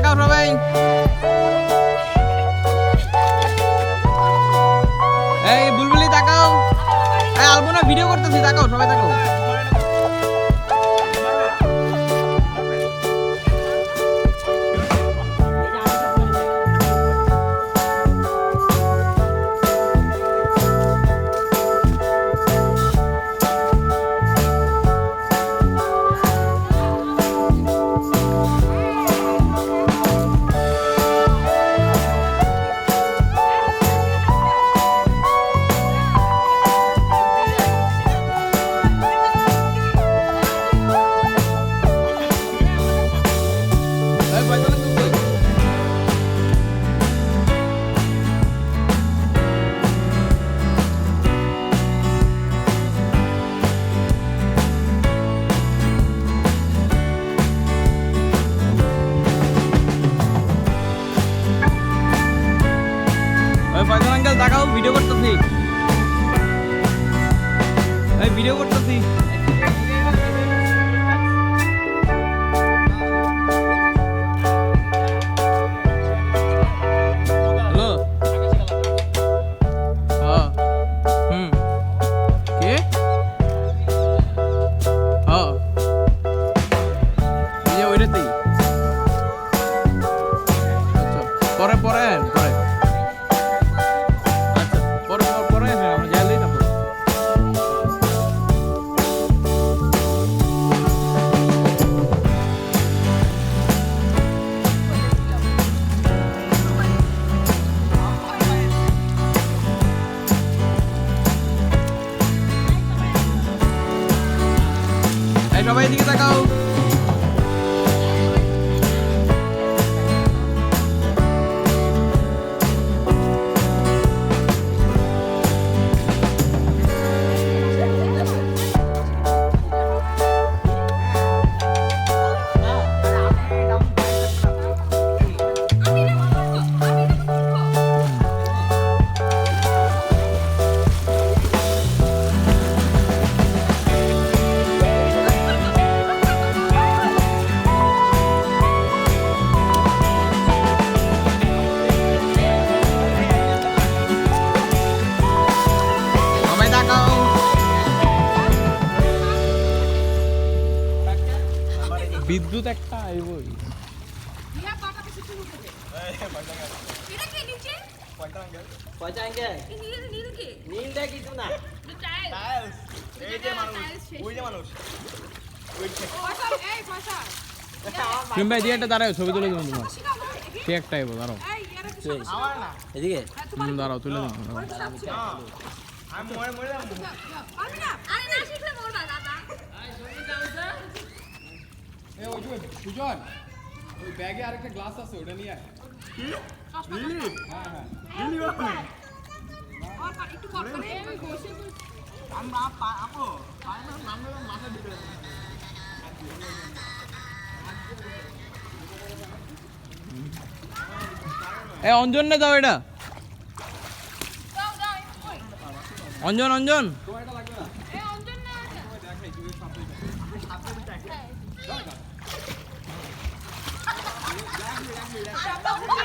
তাকাও সবাই। এই বুলবুলি তাকাও। এই আলপনা ভিডিও করতেছি, তাকাও সবাই তাকাও। ফয়সাল আঙ্কেল তাকাও, ভিডিও করতেছি। এই ভিডিও করতেছি। হ্যালো। হ্যাঁ। কে? হ্যাঁ। এই যে ওইটাতেই। আচ্ছা পরে পরে পরে। সবাই এদিকে তাকাও। বিদ্যুৎ একটা আইবই। ইয়া বাবা কিছু শুরু করে এই পয়সা গেল এটা কি নিচে পয়সা আঙ্কেল এই নীল কি নীলটা কিছু না টাইলস এই যে মানুষ ওই যে মানুষ পয়সা এই পয়সা তুমি ভাই দিয়ে একটা দাঁড়াও, ছবি তুলে দেবো তোমার। কে একটা আইবো দাঁড়াও। এই এরা কিছু আমার না এদিকে দাঁড়াও তুলে দাও। আমি মরে যাব আমি না আরে না শিখলে মরবা দাদা এই শুনি দাও যা এই ওই যে সুজন, ওই ব্যাগে আরেকটা গ্লাস আছে, ওটা নিয়ে আয়। লিলি হ্যাঁ হ্যাঁ লিলি বাবা আর একটু কর করে আমি বসে আমরা আপো ফাইনাল নামে মাথা দিবে এই অঞ্জন নে দাও এটা। দাও দাও ওই অঞ্জন অঞ্জন এই অঞ্জন না এটা